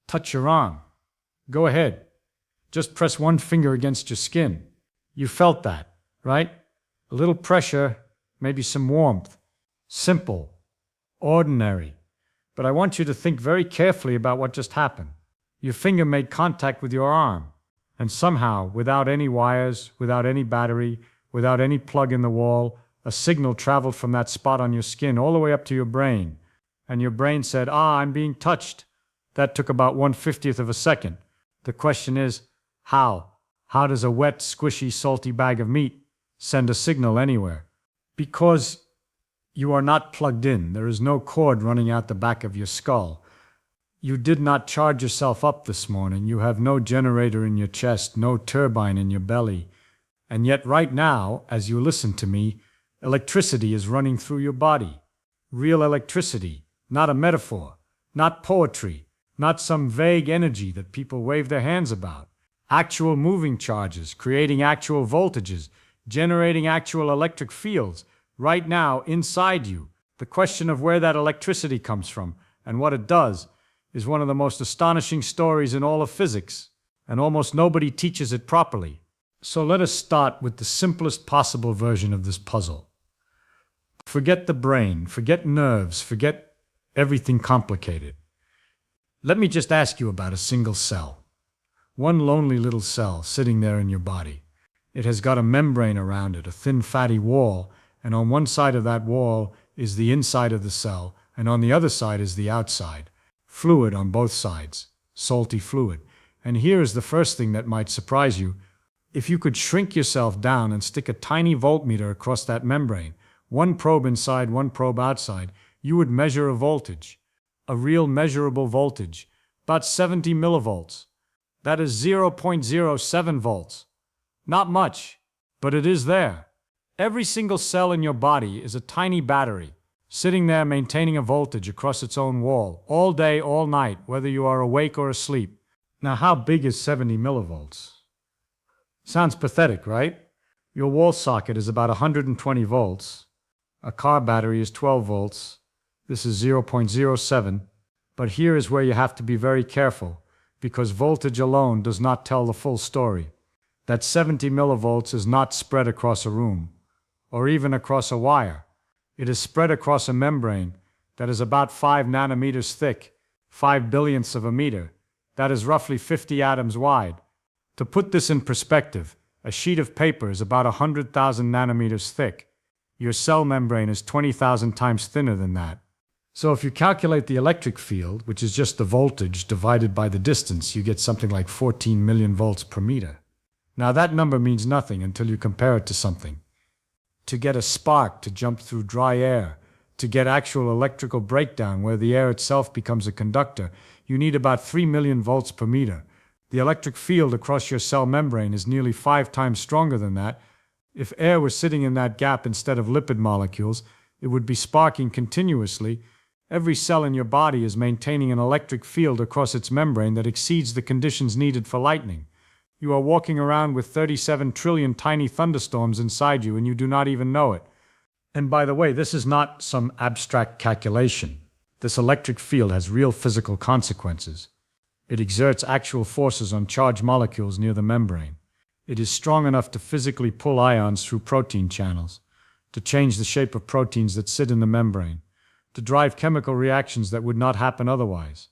Touch your arm. Go ahead. Just press one finger against your skin. You felt that, right? A little pressure, maybe some warmth. Simple. Ordinary. But I want you to think very carefully about what just happened. Your finger made contact with your arm, and somehow, without any wires, without any battery, without any plug in the wall, a signal traveled from that spot on your skin all the way up to your brain. And your brain said, I'm being touched. That took about 1/50th of a second. The question is, how? How does a wet, squishy, salty bag of meat send a signal anywhere? Because you are not plugged in. There is no cord running out the back of your skull. You did not charge yourself up this morning. You have no generator in your chest, no turbine in your belly. And yet right now, as you listen to me, electricity is running through your body. Real electricity, not a metaphor, not poetry, not some vague energy that people wave their hands about. Actual moving charges, creating actual voltages, generating actual electric fields, right now inside you. The question of where that electricity comes from and what it does is one of the most astonishing stories in all of physics, and almost nobody teaches it properly. So let us start with the simplest possible version of this puzzle. Forget the brain, forget nerves, forget everything complicated. Let me just ask you about a single cell. One lonely little cell sitting there in your body. It has got a membrane around it, a thin fatty wall, and on one side of that wall is the inside of the cell, and on the other side is the outside. Fluid on both sides, salty fluid. And here is the first thing that might surprise you. If you could shrink yourself down and stick a tiny voltmeter across that membrane, one probe inside, one probe outside, you would measure a voltage. A real measurable voltage, about 70 millivolts. That is 0.07 volts. Not much, but it is there. Every single cell in your body is a tiny battery, sitting there maintaining a voltage across its own wall, all day, all night, whether you are awake or asleep. Now, how big is 70 millivolts? Sounds pathetic, right? Your wall socket is about 120 volts. A car battery is 12 volts. This is 0.07. But here is where you have to be very careful, because voltage alone does not tell the full story. That 70 millivolts is not spread across a room, or even across a wire. It is spread across a membrane that is about 5 nanometers thick, 5 billionths of a meter. That is roughly 50 atoms wide. To put this in perspective, a sheet of paper is about 100,000 nanometers thick. Your cell membrane is 20,000 times thinner than that. So if you calculate the electric field, which is just the voltage divided by the distance, you get something like 14 million volts per meter. Now that number means nothing until you compare it to something. To get a spark to jump through dry air, to get actual electrical breakdown where the air itself becomes a conductor, you need about 3 million volts per meter. The electric field across your cell membrane is nearly 5 times stronger than that. If air were sitting in that gap instead of lipid molecules, it would be sparking continuously. Every cell in your body is maintaining an electric field across its membrane that exceeds the conditions needed for lightning. You are walking around with 37 trillion tiny thunderstorms inside you and you do not even know it. And by the way, this is not some abstract calculation. This electric field has real physical consequences. It exerts actual forces on charged molecules near the membrane. It is strong enough to physically pull ions through protein channels, to change the shape of proteins that sit in the membrane, to drive chemical reactions that would not happen otherwise.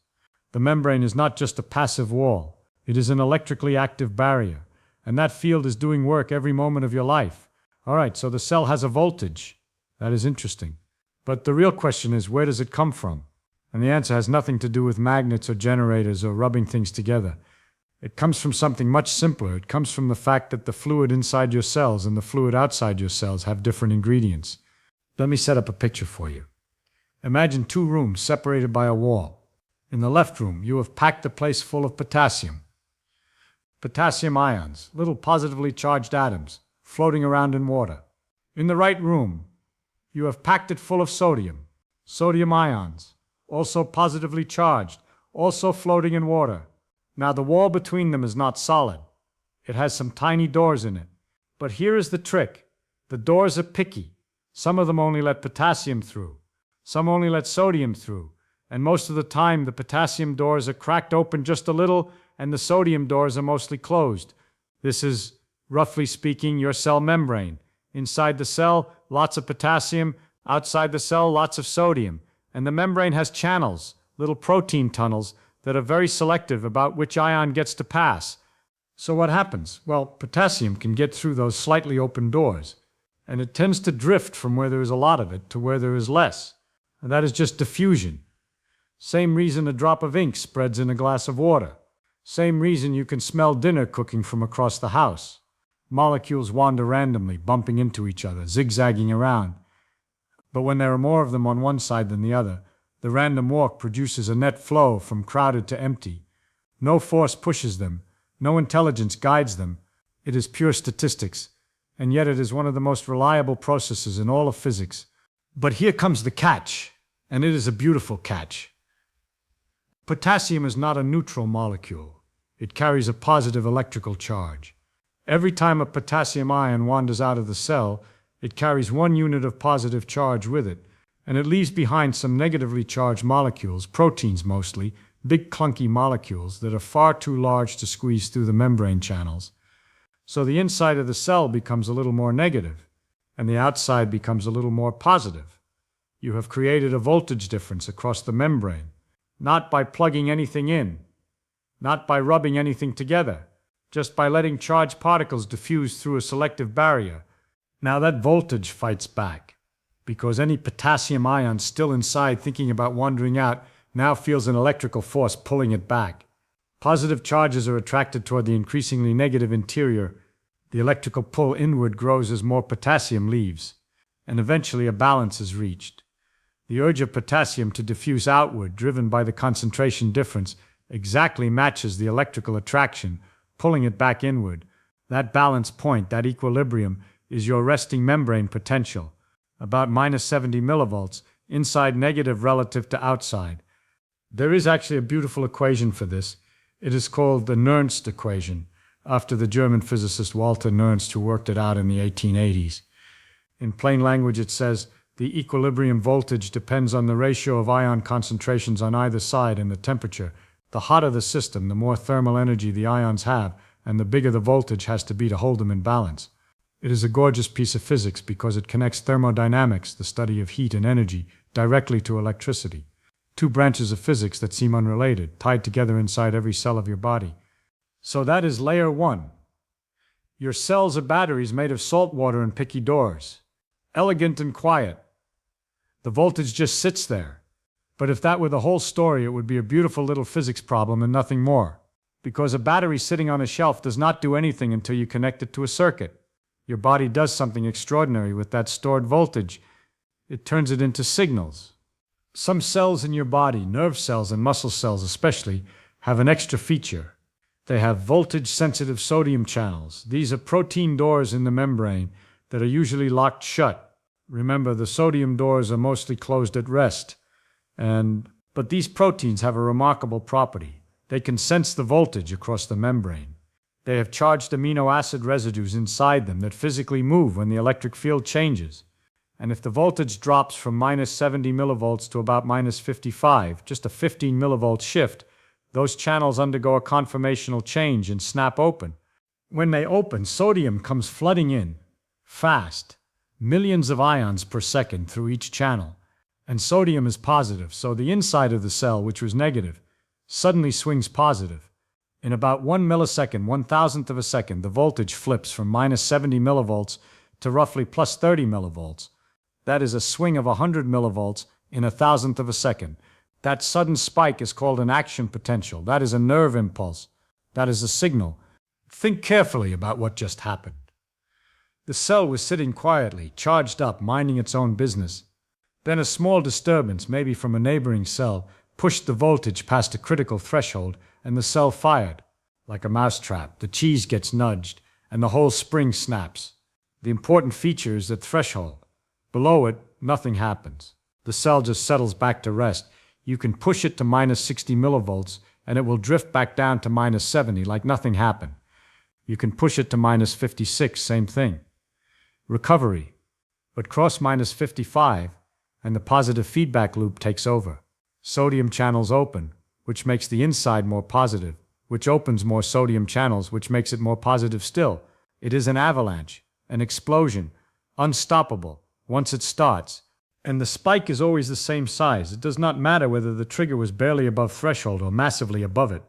The membrane is not just a passive wall. It is an electrically active barrier, and that field is doing work every moment of your life. All right, so the cell has a voltage. That is interesting. But the real question is, where does it come from? And the answer has nothing to do with magnets or generators or rubbing things together. It comes from something much simpler. It comes from the fact that the fluid inside your cells and the fluid outside your cells have different ingredients. Let me set up a picture for you. Imagine 2 rooms separated by a wall. In the left room, you have packed the place full of potassium. Potassium ions, little positively charged atoms, floating around in water. In the right room, you have packed it full of sodium. Sodium ions, also positively charged, also floating in water. Now the wall between them is not solid. It has some tiny doors in it. But here is the trick. The doors are picky. Some of them only let potassium through. Some only let sodium through, And most of the time, the potassium doors are cracked open just a little, and the sodium doors are mostly closed. This is, roughly speaking, your cell membrane. Inside the cell, lots of potassium. Outside the cell, lots of sodium. And the membrane has channels, little protein tunnels, that are very selective about which ion gets to pass. So what happens? Well, potassium can get through those slightly open doors, and it tends to drift from where there is a lot of it to where there is less. And that is just diffusion. Same reason a drop of ink spreads in a glass of water. Same reason you can smell dinner cooking from across the house. Molecules wander randomly, bumping into each other, zigzagging around. But when there are more of them on one side than the other, the random walk produces a net flow from crowded to empty. No force pushes them. No intelligence guides them. It is pure statistics, and yet it is one of the most reliable processes in all of physics. But here comes the catch, and it is a beautiful catch. Potassium is not a neutral molecule. It carries a positive electrical charge. Every time a potassium ion wanders out of the cell, it carries 1 unit of positive charge with it, and it leaves behind some negatively charged molecules, proteins mostly, big clunky molecules that are far too large to squeeze through the membrane channels. So the inside of the cell becomes a little more negative, and the outside becomes a little more positive. You have created a voltage difference across the membrane, not by plugging anything in, not by rubbing anything together, just by letting charged particles diffuse through a selective barrier. Now that voltage fights back, because any potassium ion still inside thinking about wandering out now feels an electrical force pulling it back. Positive charges are attracted toward the increasingly negative interior. The electrical pull inward grows as more potassium leaves, and eventually a balance is reached. The urge of potassium to diffuse outward, driven by the concentration difference, exactly matches the electrical attraction, pulling it back inward. That balance point, that equilibrium, is your resting membrane potential, about minus 70 millivolts, inside negative relative to outside. There is actually a beautiful equation for this. It is called the Nernst equation, after the German physicist Walter Nernst, who worked it out in the 1880s. In plain language, it says the equilibrium voltage depends on the ratio of ion concentrations on either side and the temperature. The hotter the system, the more thermal energy the ions have, and the bigger the voltage has to be to hold them in balance. It is a gorgeous piece of physics because it connects thermodynamics, the study of heat and energy, directly to electricity. Two branches of physics that seem unrelated, tied together inside every cell of your body. So that is layer 1. Your cells are batteries made of salt water and picky doors. Elegant and quiet. The voltage just sits there. But if that were the whole story, it would be a beautiful little physics problem and nothing more. Because a battery sitting on a shelf does not do anything until you connect it to a circuit. Your body does something extraordinary with that stored voltage. It turns it into signals. Some cells in your body, nerve cells and muscle cells especially, have an extra feature. They have voltage-sensitive sodium channels. These are protein doors in the membrane that are usually locked shut. Remember, the sodium doors are mostly closed at rest. But these proteins have a remarkable property. They can sense the voltage across the membrane. They have charged amino acid residues inside them that physically move when the electric field changes. And if the voltage drops from minus 70 millivolts to about minus 55, just a 15 millivolt shift, those channels undergo a conformational change and snap open. When they open, sodium comes flooding in, fast, millions of ions per second through each channel. And sodium is positive, so the inside of the cell, which was negative, suddenly swings positive. In about 1 millisecond, 1,000th of a second, the voltage flips from minus 70 millivolts to roughly plus 30 millivolts. That is a swing of 100 millivolts in 1,000th of a second. That sudden spike is called an action potential. That is a nerve impulse. That is a signal. Think carefully about what just happened. The cell was sitting quietly, charged up, minding its own business. Then a small disturbance, maybe from a neighboring cell, pushed the voltage past a critical threshold, and the cell fired. Like a mousetrap, the cheese gets nudged, and the whole spring snaps. The important feature is the threshold. Below it, nothing happens. The cell just settles back to rest. You can push it to minus 60 millivolts, and it will drift back down to minus 70 like nothing happened. You can push it to minus 56, same thing. Recovery. But cross minus 55, and the positive feedback loop takes over. Sodium channels open, which makes the inside more positive, which opens more sodium channels, which makes it more positive still. It is an avalanche, an explosion, unstoppable, once it starts. And the spike is always the same size. It does not matter whether the trigger was barely above threshold or massively above it.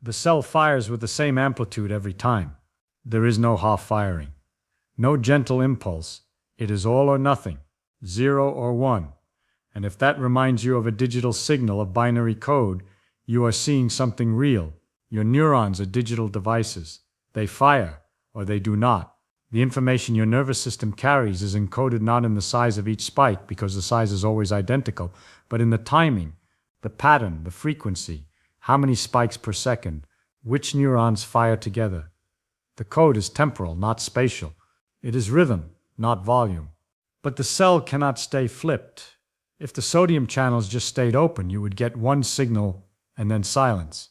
The cell fires with the same amplitude every time. There is no half firing. No gentle impulse. It is all or nothing, 0 or 1. And if that reminds you of a digital signal of binary code, you are seeing something real. Your neurons are digital devices. They fire, or they do not. The information your nervous system carries is encoded not in the size of each spike, because the size is always identical, but in the timing, the pattern, the frequency, how many spikes per second, which neurons fire together. The code is temporal, not spatial. It is rhythm, not volume. But the cell cannot stay flipped. If the sodium channels just stayed open, you would get one signal and then silence.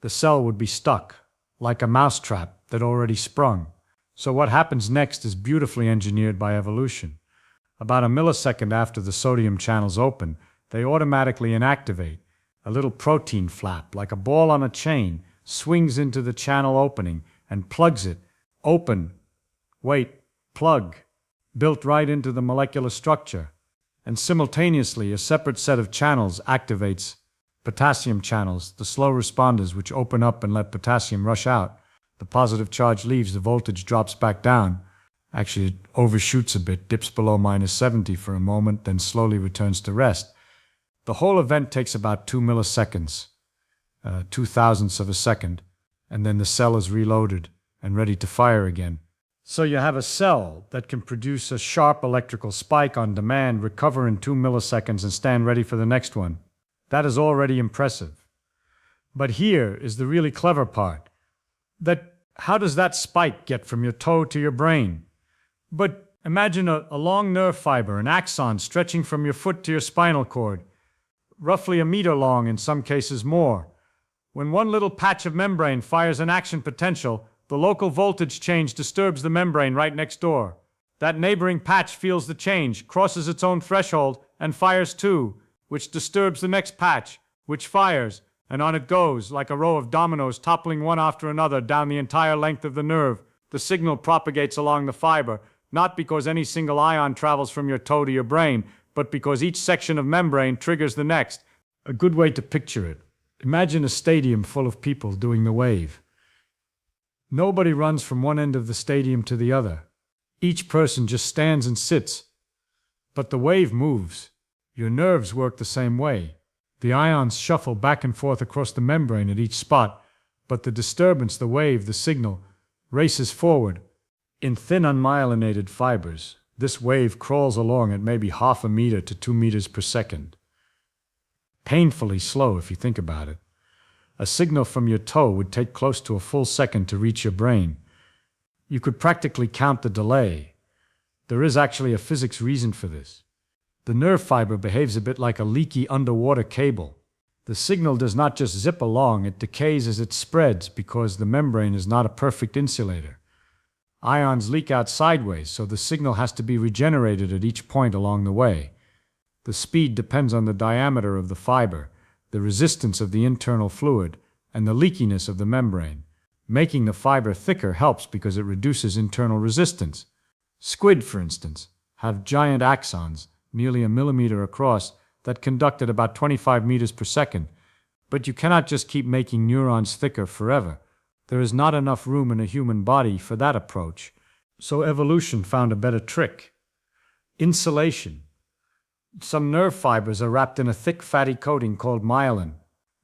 The cell would be stuck, like a mousetrap that already sprung. So what happens next is beautifully engineered by evolution. About a millisecond after the sodium channels open, they automatically inactivate. A little protein flap, like a ball on a chain, swings into the channel opening and plugs it. Open. Wait. Plug. Built right into the molecular structure. And simultaneously, a separate set of channels activates. Potassium channels, the slow responders which open up and let potassium rush out. The positive charge leaves, the voltage drops back down. Actually, it overshoots a bit, dips below -70 for a moment, then slowly returns to rest. The whole event takes about 2 milliseconds, 2/1000ths of a second, and then the cell is reloaded and ready to fire again. So you have a cell that can produce a sharp electrical spike on demand, recover in 2 milliseconds, and stand ready for the next one. That is already impressive. But here is the really clever part. How does that spike get from your toe to your brain? But imagine a long nerve fiber, an axon stretching from your foot to your spinal cord, roughly 1 meter long, in some cases more. When one little patch of membrane fires an action potential, the local voltage change disturbs the membrane right next door. That neighboring patch feels the change, crosses its own threshold, and fires too, which disturbs the next patch, which fires, and on it goes, like a row of dominoes toppling one after another down the entire length of the nerve. The signal propagates along the fiber, not because any single ion travels from your toe to your brain, but because each section of membrane triggers the next. A good way to picture it. Imagine a stadium full of people doing the wave. Nobody runs from one end of the stadium to the other. Each person just stands and sits. But the wave moves. Your nerves work the same way. The ions shuffle back and forth across the membrane at each spot, but the disturbance, the wave, the signal, races forward. In thin unmyelinated fibers, this wave crawls along at maybe 0.5 meter to 2 meters per second. Painfully slow if you think about it. A signal from your toe would take close to a full second to reach your brain. You could practically count the delay. There is actually a physics reason for this. The nerve fiber behaves a bit like a leaky underwater cable. The signal does not just zip along, it decays as it spreads because the membrane is not a perfect insulator. Ions leak out sideways, so the signal has to be regenerated at each point along the way. The speed depends on the diameter of the fiber, the resistance of the internal fluid, and the leakiness of the membrane. Making the fiber thicker helps because it reduces internal resistance. Squid, for instance, have giant axons, nearly 1 millimeter across, that conduct at about 25 meters per second. But you cannot just keep making neurons thicker forever. There is not enough room in a human body for that approach. So evolution found a better trick. Insulation. Some nerve fibers are wrapped in a thick fatty coating called myelin.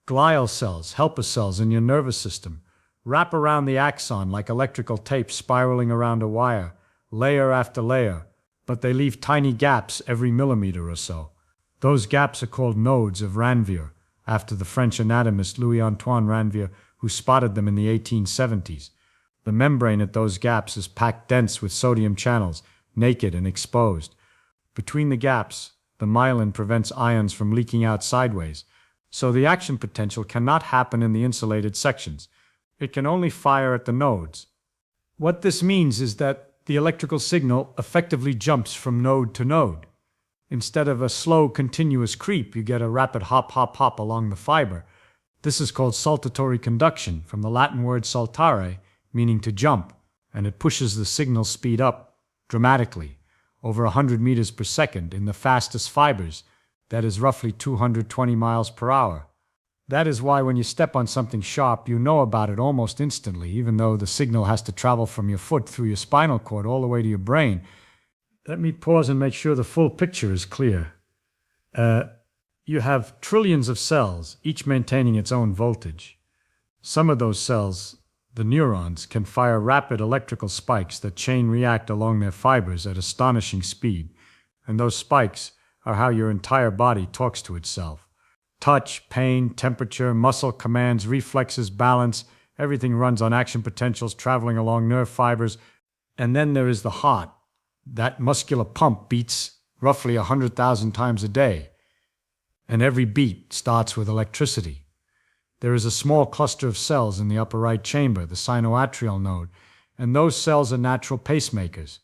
Glial cells, helper cells in your nervous system, wrap around the axon like electrical tape spiraling around a wire, layer after layer, but they leave tiny gaps every millimeter or so. Those gaps are called nodes of Ranvier, after the French anatomist Louis-Antoine Ranvier, who spotted them in the 1870s. The membrane at those gaps is packed dense with sodium channels, naked and exposed. Between the gaps, the myelin prevents ions from leaking out sideways, so the action potential cannot happen in the insulated sections. It can only fire at the nodes. What this means is that the electrical signal effectively jumps from node to node. Instead of a slow, continuous creep, you get a rapid hop, hop, hop along the fiber. This is called saltatory conduction, from the Latin word saltare, meaning to jump, and it pushes the signal speed up dramatically, over 100 meters per second in the fastest fibers, that is roughly 220 miles per hour. That is why when you step on something sharp, you know about it almost instantly, even though the signal has to travel from your foot through your spinal cord all the way to your brain. Let me pause and make sure the full picture is clear. You have trillions of cells, each maintaining its own voltage. Some of those cells, the neurons, can fire rapid electrical spikes that chain react along their fibers at astonishing speed. And those spikes are how your entire body talks to itself. Touch, pain, temperature, muscle commands, reflexes, balance, everything runs on action potentials traveling along nerve fibers. And then there is the heart. That muscular pump beats roughly 100,000 times a day. And every beat starts with electricity. There is a small cluster of cells in the upper right chamber, the sinoatrial node, and those cells are natural pacemakers.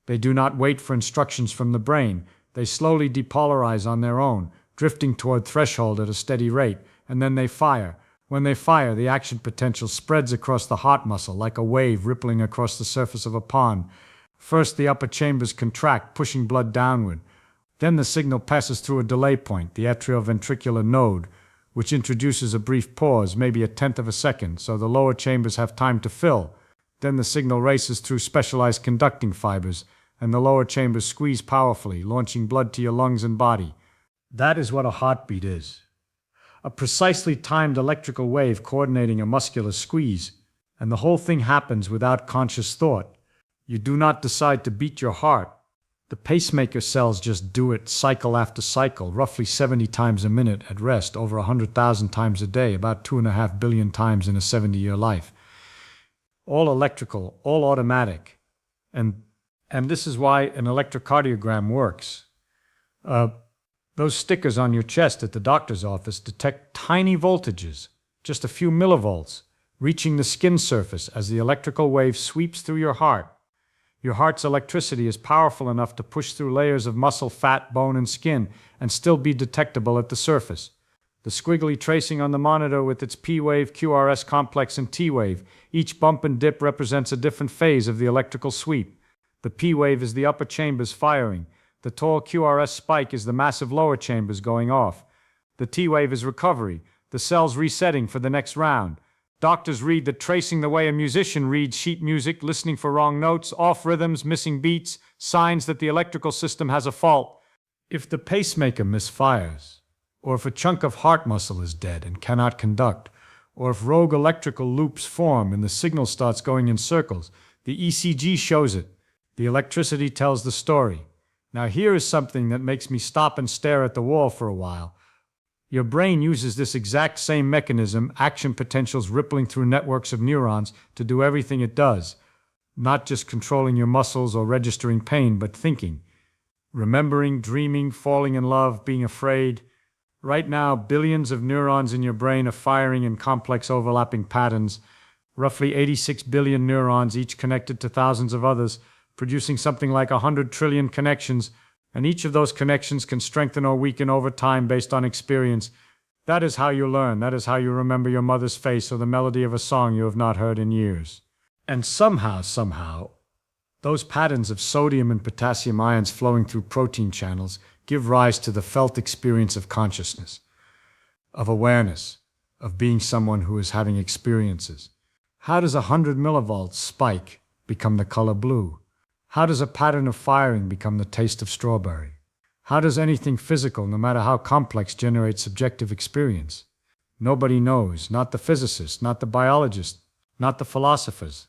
They do not wait for instructions from the brain. They slowly depolarize on their own, drifting toward threshold at a steady rate, and then they fire. When they fire, the action potential spreads across the heart muscle like a wave rippling across the surface of a pond. First, the upper chambers contract, pushing blood downward. Then the signal passes through a delay point, the atrioventricular node, which introduces a brief pause, maybe a tenth of a second, so the lower chambers have time to fill. Then the signal races through specialized conducting fibers, and the lower chambers squeeze powerfully, launching blood to your lungs and body. That is what a heartbeat is. A precisely timed electrical wave coordinating a muscular squeeze, and the whole thing happens without conscious thought. You do not decide to beat your heart. The pacemaker cells just do it cycle after cycle, roughly 70 times a minute at rest, over 100,000 times a day, about 2.5 billion times in a 70-year life. All electrical, all automatic. And this is why an electrocardiogram works. Those stickers on your chest at the doctor's office detect tiny voltages, just a few millivolts, reaching the skin surface as the electrical wave sweeps through your heart. Your heart's electricity is powerful enough to push through layers of muscle, fat, bone, and skin and still be detectable at the surface. The squiggly tracing on the monitor with its P-wave, QRS complex, and T-wave, each bump and dip represents a different phase of the electrical sweep. The P-wave is the upper chambers firing. The tall QRS spike is the massive lower chambers going off. The T-wave is recovery, the cells resetting for the next round. Doctors read that tracing the way a musician reads sheet music, listening for wrong notes, off rhythms, missing beats, signs that the electrical system has a fault. If the pacemaker misfires, or if a chunk of heart muscle is dead and cannot conduct, or if rogue electrical loops form and the signal starts going in circles, the ECG shows it. The electricity tells the story. Now here is something that makes me stop and stare at the wall for a while. Your brain uses this exact same mechanism, action potentials rippling through networks of neurons, to do everything it does. Not just controlling your muscles or registering pain, but thinking. Remembering, dreaming, falling in love, being afraid. Right now, billions of neurons in your brain are firing in complex overlapping patterns. Roughly 86 billion neurons, each connected to thousands of others, producing something like 100 trillion connections. And each of those connections can strengthen or weaken over time based on experience. That is how you learn. That is how you remember your mother's face or the melody of a song you have not heard in years. And somehow, those patterns of sodium and potassium ions flowing through protein channels give rise to the felt experience of consciousness, of awareness, of being someone who is having experiences. How does 100 millivolts spike become the color blue? How does a pattern of firing become the taste of strawberry? How does anything physical, no matter how complex, generate subjective experience? Nobody knows, not the physicists, not the biologists, not the philosophers.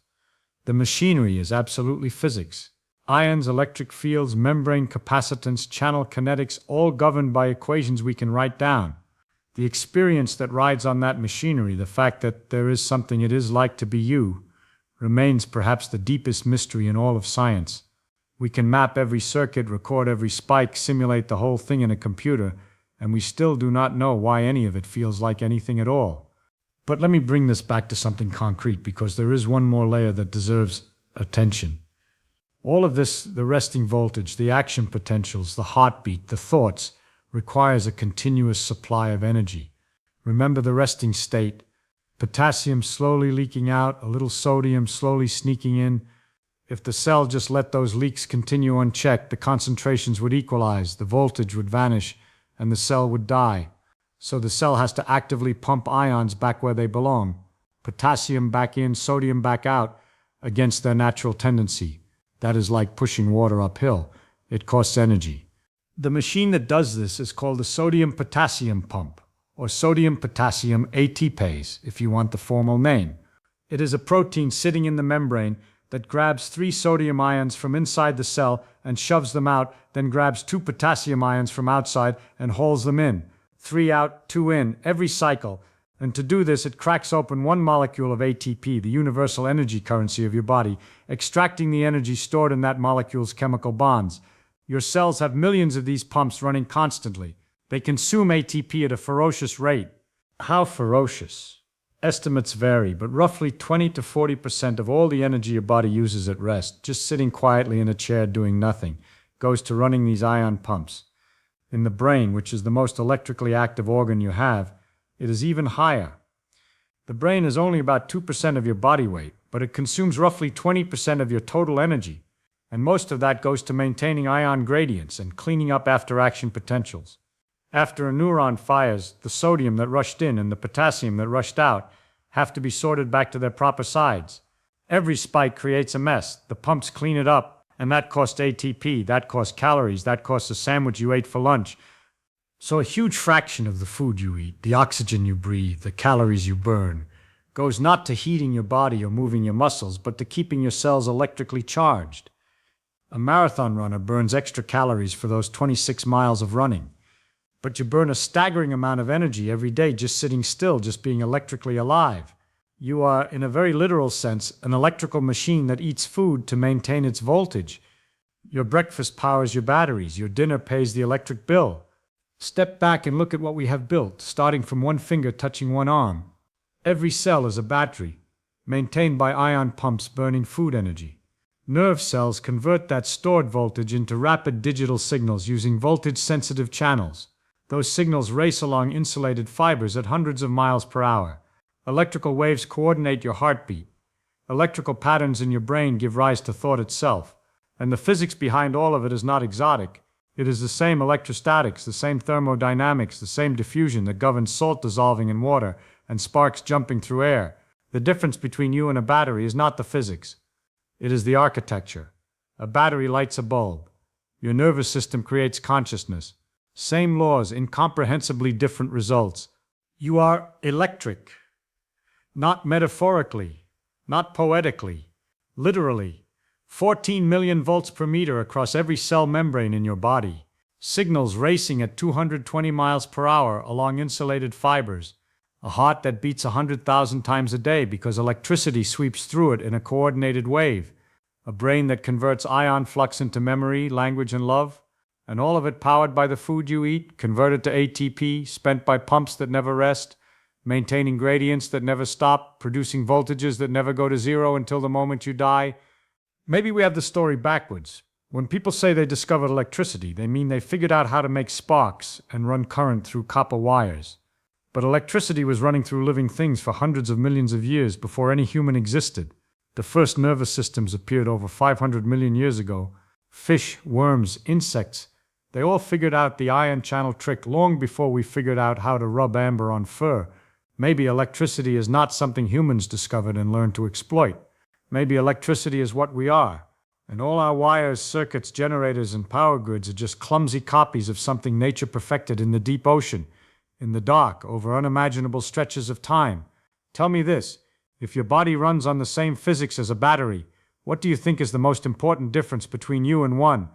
The machinery is absolutely physics. Ions, electric fields, membrane capacitance, channel kinetics, all governed by equations we can write down. The experience that rides on that machinery, the fact that there is something it is like to be you, remains perhaps the deepest mystery in all of science. We can map every circuit, record every spike, simulate the whole thing in a computer, and we still do not know why any of it feels like anything at all. But let me bring this back to something concrete, because there is one more layer that deserves attention. All of this, the resting voltage, the action potentials, the heartbeat, the thoughts, requires a continuous supply of energy. Remember the resting state: potassium slowly leaking out, a little sodium slowly sneaking in. If the cell just let those leaks continue unchecked, the concentrations would equalize, the voltage would vanish, and the cell would die. So the cell has to actively pump ions back where they belong, potassium back in, sodium back out, against their natural tendency. That is like pushing water uphill. It costs energy. The machine that does this is called the sodium-potassium pump, or sodium-potassium ATPase, if you want the formal name. It is a protein sitting in the membrane that grabs 3 sodium ions from inside the cell and shoves them out, then grabs 2 potassium ions from outside and hauls them in. 3 out, 2 in, every cycle. And to do this, it cracks open one molecule of ATP, the universal energy currency of your body, extracting the energy stored in that molecule's chemical bonds. Your cells have millions of these pumps running constantly. They consume ATP at a ferocious rate. How ferocious? Estimates vary, but roughly 20 to 40% of all the energy your body uses at rest, just sitting quietly in a chair doing nothing, goes to running these ion pumps. In the brain, which is the most electrically active organ you have, it is even higher. The brain is only about 2% of your body weight, but it consumes roughly 20% of your total energy, and most of that goes to maintaining ion gradients and cleaning up after-action potentials. After a neuron fires, the sodium that rushed in and the potassium that rushed out have to be sorted back to their proper sides. Every spike creates a mess. The pumps clean it up, and that costs ATP, that costs calories, that costs a sandwich you ate for lunch. So a huge fraction of the food you eat, the oxygen you breathe, the calories you burn, goes not to heating your body or moving your muscles, but to keeping your cells electrically charged. A marathon runner burns extra calories for those 26 miles of running. But you burn a staggering amount of energy every day just sitting still, just being electrically alive. You are, in a very literal sense, an electrical machine that eats food to maintain its voltage. Your breakfast powers your batteries, your dinner pays the electric bill. Step back and look at what we have built, starting from one finger touching one arm. Every cell is a battery, maintained by ion pumps burning food energy. Nerve cells convert that stored voltage into rapid digital signals using voltage-sensitive channels. Those signals race along insulated fibers at hundreds of miles per hour. Electrical waves coordinate your heartbeat. Electrical patterns in your brain give rise to thought itself. And the physics behind all of it is not exotic. It is the same electrostatics, the same thermodynamics, the same diffusion that governs salt dissolving in water and sparks jumping through air. The difference between you and a battery is not the physics. It is the architecture. A battery lights a bulb. Your nervous system creates consciousness. Same laws, incomprehensibly different results. You are electric. Not metaphorically, not poetically, literally. 14 million volts per meter across every cell membrane in your body. Signals racing at 220 miles per hour along insulated fibers. A heart that beats 100,000 times a day because electricity sweeps through it in a coordinated wave. A brain that converts ion flux into memory, language, and love. And all of it powered by the food you eat, converted to ATP, spent by pumps that never rest, maintaining gradients that never stop, producing voltages that never go to zero until the moment you die. Maybe we have the story backwards. When people say they discovered electricity, they mean they figured out how to make sparks and run current through copper wires. But electricity was running through living things for hundreds of millions of years before any human existed. The first nervous systems appeared over 500 million years ago. Fish, worms, insects, they all figured out the ion channel trick long before we figured out how to rub amber on fur. Maybe electricity is not something humans discovered and learned to exploit. Maybe electricity is what we are, and all our wires, circuits, generators, and power grids are just clumsy copies of something nature perfected in the deep ocean, in the dark, over unimaginable stretches of time. Tell me this, if your body runs on the same physics as a battery, what do you think is the most important difference between you and one?